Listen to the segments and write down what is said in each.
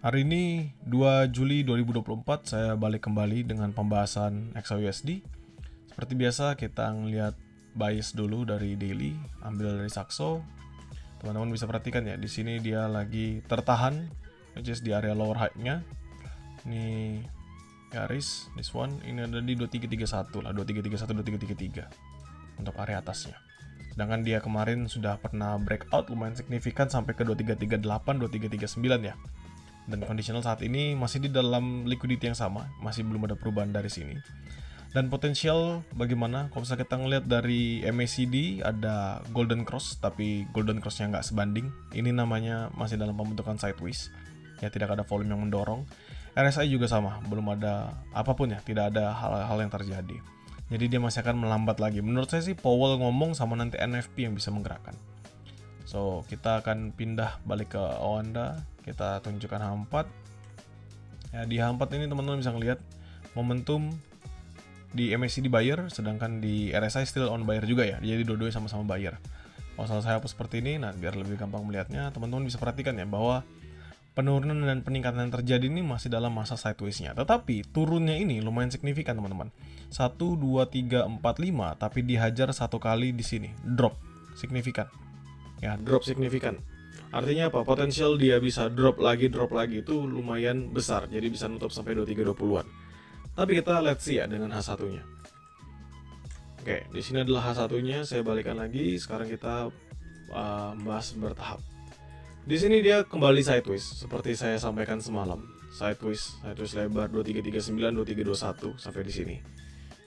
Hari ini 2 Juli 2024 saya balik kembali dengan pembahasan XAUSD. Seperti biasa kita ngeliat bias dulu dari daily, ambil dari Saxo. Teman-teman bisa perhatikan ya, di sini dia lagi tertahan, which is di area lower high-nya. Ini garis, this one, ini ada di 2331 lah, 2331, 2333 untuk area atasnya. Sedangkan dia kemarin sudah pernah breakout lumayan signifikan sampai ke 2338, 2339 ya. Dan conditional saat ini masih di dalam liquidity yang sama, masih belum ada perubahan dari sini. Dan potensial bagaimana? Kalau misalnya kita ngelihat dari MACD ada golden cross, tapi golden crossnya nggak sebanding. Ini namanya masih dalam pembentukan sideways, ya tidak ada volume yang mendorong. RSI juga sama, belum ada apapun ya, tidak ada hal-hal yang terjadi. Jadi dia masih akan melambat lagi. Menurut saya sih Powell ngomong sama nanti NFP yang bisa menggerakkan. So, kita akan pindah balik ke Owanda. Kita tunjukkan H4. Ya, di H4 ini teman-teman bisa ngelihat momentum di MACD buyer, sedangkan di RSI still on buyer juga ya. Jadi dua-duanya sama-sama buyer. Kalau salah saya hapus seperti ini, nah biar lebih gampang melihatnya, teman-teman bisa perhatikan ya bahwa penurunan dan peningkatan yang terjadi ini masih dalam masa sideways-nya. Tetapi turunnya ini lumayan signifikan teman-teman. 1, 2, 3, 4, 5, tapi dihajar satu kali di sini. Drop signifikan. Ya, drop signifikan. Artinya apa? Potensial dia bisa drop lagi itu lumayan besar. Jadi bisa nutup sampai 2320-an. Tapi kita let's see ya dengan H1-nya. Oke, di sini adalah H1-nya. Saya balikan lagi. Sekarang kita bahas bertahap. Di sini dia kembali sideways seperti saya sampaikan semalam. Sideways lebar 2339, 2321 sampai di sini.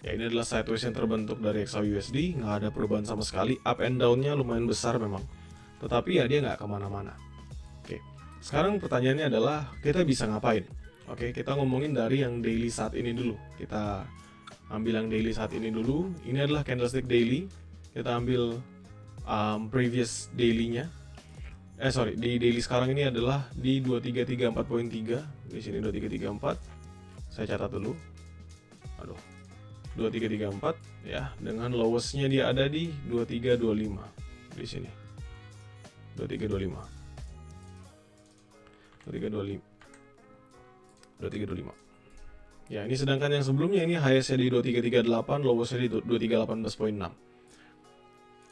Ya, ini adalah sideways yang terbentuk dari XAUUSD, nggak ada perubahan sama sekali. Up and down-nya lumayan besar memang. Tetapi ya dia nggak kemana-mana. Oke, sekarang pertanyaannya adalah kita bisa ngapain? Oke, kita ngomongin dari yang daily saat ini dulu. Kita ambil yang daily saat ini dulu. Ini adalah candlestick daily. Kita ambil previous daily-nya. Di daily sekarang ini adalah di 2334.3. Di sini 2334. Saya catat dulu. 2334 ya, dengan lowest-nya dia ada di 2325 di sini. 2325. Ya, ini sedangkan yang sebelumnya ini highest-nya di 2338, lowest-nya di 2318.6.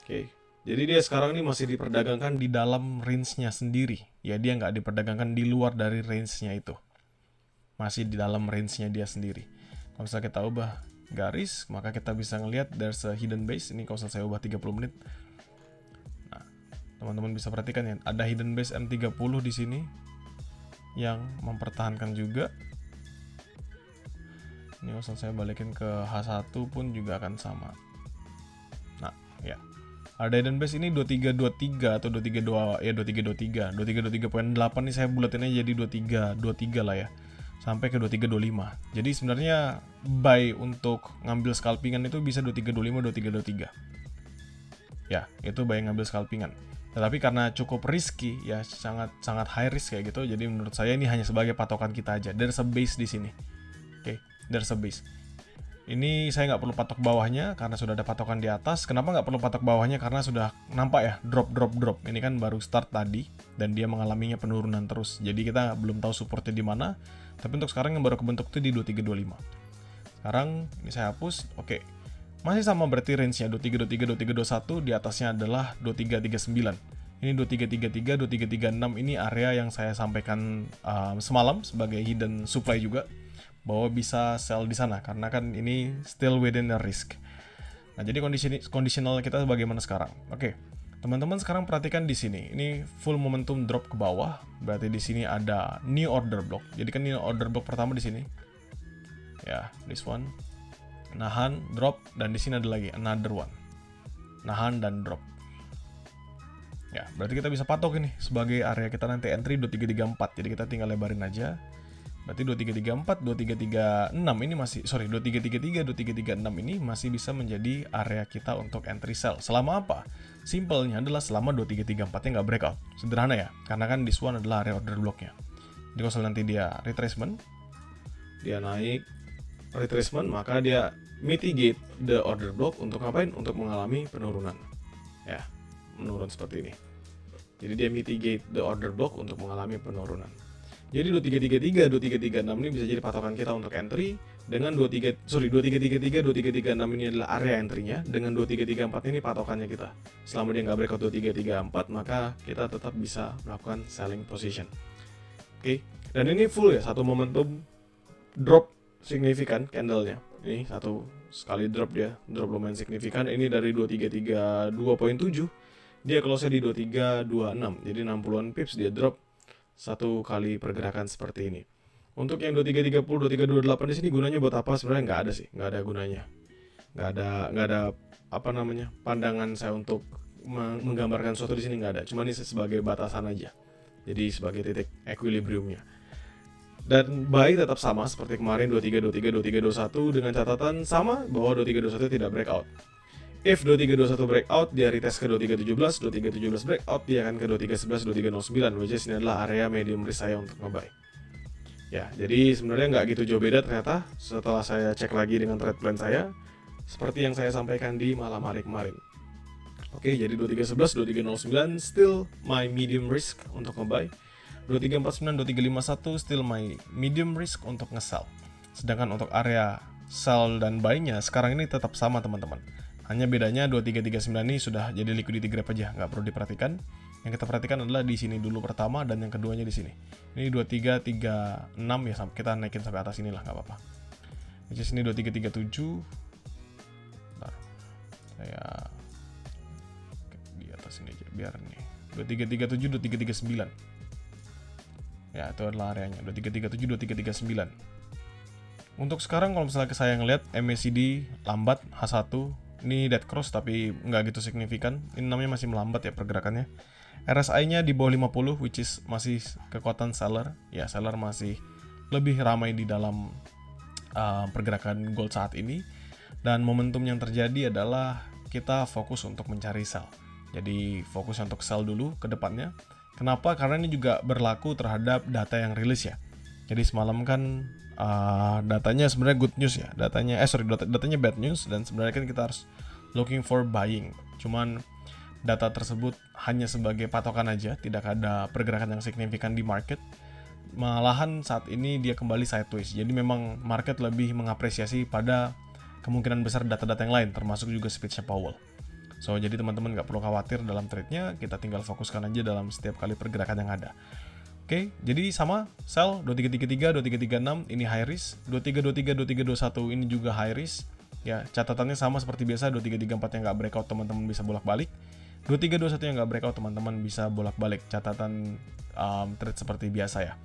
Oke. Jadi dia sekarang ini masih diperdagangkan di dalam range-nya sendiri. Ya, dia nggak diperdagangkan di luar dari range-nya itu. Masih di dalam range-nya dia sendiri. Kalau misalnya kita ubah garis, maka kita bisa ngelihat there's a hidden base. Ini kalau saya ubah 30 menit. Nah, teman-teman bisa perhatikan ya, ada hidden base M30 di sini yang mempertahankan juga. Ini kalau saya balikin ke H1 pun juga akan sama. Nah, ya. Ada hidden base ini 2323 atau 2322 ya, 2323. 2323.8 nih saya bulatinnya jadi 2323 lah ya. Sampai ke 2325. Jadi sebenarnya buy untuk ngambil scalpingan itu bisa 2325, 2323. Ya, itu buy ngambil scalpingan. Tetapi karena cukup risky ya, sangat high risk kayak gitu. Jadi menurut saya ini hanya sebagai patokan kita aja. There's a base di sini. Oke, there's a base. Ini saya nggak perlu patok bawahnya karena sudah ada patokan di atas. Kenapa nggak perlu patok bawahnya? Karena sudah nampak ya, drop. Ini kan baru start tadi dan dia mengalaminya penurunan terus. Jadi kita belum tahu supportnya di mana. Tapi untuk sekarang yang baru kebentuk itu di 2325. Sekarang ini saya hapus. Oke. Masih sama berarti range-nya 2323, 2321, di atasnya adalah 2339. Ini 2333, 2336 ini area yang saya sampaikan semalam sebagai hidden supply juga, bahwa bisa sell di sana karena kan ini still within the risk. Nah, jadi conditional kita bagaimana sekarang? Oke. Teman-teman sekarang perhatikan di sini. Ini full momentum drop ke bawah. Berarti di sini ada new order block. Jadi kan new order block pertama di sini. Ya, this one. Nahan, drop, dan di sini ada lagi another one. Nahan dan drop. Ya, berarti kita bisa patok ini sebagai area kita nanti entry 2334. Jadi kita tinggal lebarin aja. Berarti 2334, 2336 ini masih, 2333, 2336 ini masih bisa menjadi area kita untuk entry sell. Selama apa? Simpelnya adalah selama 2334-nya nggak breakout. Sederhana ya, karena kan this one adalah area order blocknya. Jadi kalau nanti dia retracement, dia naik retracement, maka dia mitigate the order block untuk ngapain? Untuk mengalami penurunan. Ya, menurun seperti ini. Jadi dia mitigate the order block untuk mengalami penurunan. Jadi 2333, 2336 ini bisa jadi patokan kita untuk entry. Dengan 2333, 2336 ini adalah area entry-nya. Dengan 2334 ini patokannya kita. Selama dia nggak breakout 2334, maka kita tetap bisa melakukan selling position. Oke, dan ini full ya, satu momentum drop signifikan candlenya. Ini satu sekali drop, dia drop lumayan signifikan. Ini dari 2332.7, dia close di 2326, jadi 60-an pips dia drop satu kali pergerakan seperti ini. Untuk yang 2330, 2328 di sini gunanya buat apa? Sebenarnya nggak ada sih, nggak ada gunanya. Nggak ada pandangan saya untuk menggambarkan sesuatu di sini, nggak ada. Cuma ini sebagai batasan aja. Jadi sebagai titik equilibriumnya. Dan buy tetap sama seperti kemarin 2323, 2321 dengan catatan sama bahwa 2321 tidak breakout. If 2321 breakout, dia retest ke 2317, 2317 breakout, dia akan ke 2311, 2309, which is ini adalah area medium risk saya untuk nge-buy. Ya, jadi sebenarnya nggak gitu jauh beda ternyata setelah saya cek lagi dengan trade plan saya, seperti yang saya sampaikan di malam hari kemarin. Oke, jadi 2311, 2309 still my medium risk untuk nge-buy. 2349, 2351 still my medium risk untuk nge-sell. Sedangkan untuk area sell dan buy-nya sekarang ini tetap sama teman-teman. Hanya bedanya 2339 ini sudah jadi liquidity grab aja, nggak perlu diperhatikan. Yang kita perhatikan adalah di sini dulu pertama dan yang keduanya di sini. Ini 2336 ya, kita naikin sampai atas inilah, nggak apa-apa. Di sini 2337. Bentar. Saya di atas ini aja biar nih. 2337, 2339. Ya, itu adalah areanya 2337, 2339. Untuk sekarang kalau misalnya saya ngeliat MACD lambat H1, ini dead cross tapi nggak gitu signifikan. Ini namanya masih melambat ya pergerakannya. RSI-nya di bawah 50, which is masih kekuatan seller. Ya, seller masih lebih ramai di dalam pergerakan gold saat ini. Dan momentum yang terjadi adalah kita fokus untuk mencari sell. Jadi fokus untuk sell dulu ke depannya. Kenapa? Karena ini juga berlaku terhadap data yang rilis ya. Jadi semalam kan datanya sebenarnya good news ya. Datanya bad news dan sebenarnya kan kita harus looking for buying. Cuman data tersebut hanya sebagai patokan aja, tidak ada pergerakan yang signifikan di market. Malahan saat ini dia kembali sideways. Jadi memang market lebih mengapresiasi pada kemungkinan besar data-data yang lain, termasuk juga speech-nya Powell. So, jadi teman-teman nggak perlu khawatir dalam trade-nya, kita tinggal fokuskan aja dalam setiap kali pergerakan yang ada. Oke, jadi sama, sell 2333, 2336 ini high risk, 2323, 2321 ini juga high risk. Ya, catatannya sama seperti biasa, 2334 yang nggak breakout teman-teman bisa bolak-balik. 2321 yang nggak breakout teman-teman bisa bolak-balik, catatan trade seperti biasa ya.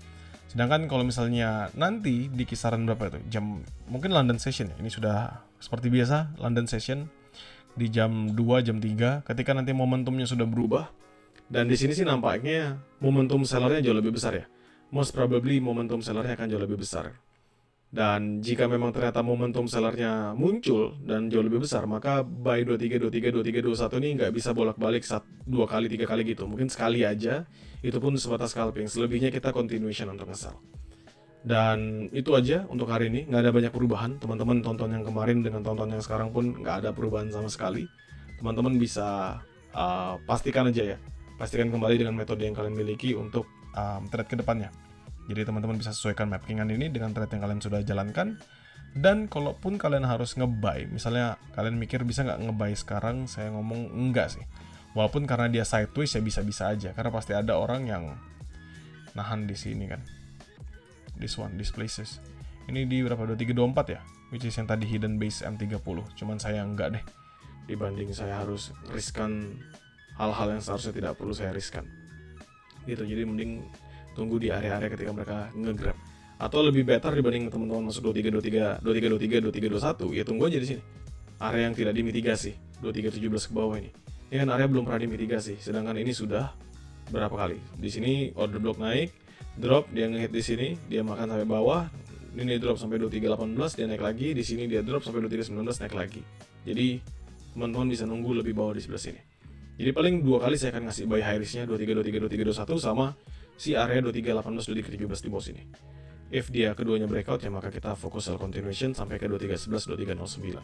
Sedangkan kalau misalnya nanti di kisaran berapa itu? Jam mungkin London session ya. Ini sudah seperti biasa London session di jam 2, jam 3 ketika nanti momentumnya sudah berubah. Dan di sini sih nampaknya momentum sellernya jauh lebih besar ya. Most probably momentum sellernya akan jauh lebih besar. Dan jika memang ternyata momentum sellernya muncul dan jauh lebih besar, maka buy 23, 23, 23, 21 ini nggak bisa bolak-balik 2 kali, 3 kali gitu. Mungkin sekali aja, itu pun sebatas scalping. Selebihnya kita continuation untuk nge-sell. Dan itu aja untuk hari ini, nggak ada banyak perubahan. Teman-teman tonton yang kemarin dengan tonton yang sekarang pun nggak ada perubahan sama sekali. Teman-teman bisa pastikan aja ya, pastikan kembali dengan metode yang kalian miliki untuk trade ke depannya. Jadi teman-teman bisa sesuaikan mappingan ini dengan trade yang kalian sudah jalankan. Dan kalaupun kalian harus nge-buy, misalnya kalian mikir bisa nggak nge-buy sekarang, saya ngomong enggak sih. Walaupun karena dia sideways ya bisa-bisa aja, karena pasti ada orang yang nahan di sini kan. These places. Ini di berapa? 2324 ya? Which is yang tadi hidden base M30. Cuman saya enggak deh. Dibanding saya harus riskan hal-hal yang seharusnya tidak perlu saya riskan. Gitu, jadi mending tunggu di area-area ketika mereka nge-grab. Atau lebih better dibanding teman-teman masuk 2323, 2323, 2321, ya tunggu aja di sini. Area yang tidak dimitigasi, 2317 ke bawah ini. Ini kan area belum pernah dimitigasi, sedangkan ini sudah berapa kali. Di sini order block naik, drop, dia nge-hit di sini, dia makan sampai bawah. Ini drop sampai 2318, dia naik lagi, di sini dia drop sampai 2319, naik lagi. Jadi teman-teman bisa nunggu lebih bawah di sebelah sini. Jadi paling 2 kali saya akan ngasih buy high risk-nya 2323, 2321 sama si area 2318, 2317 di bawah sini. If dia keduanya breakout ya maka kita fokus sell continuation sampai ke 2311, 2309.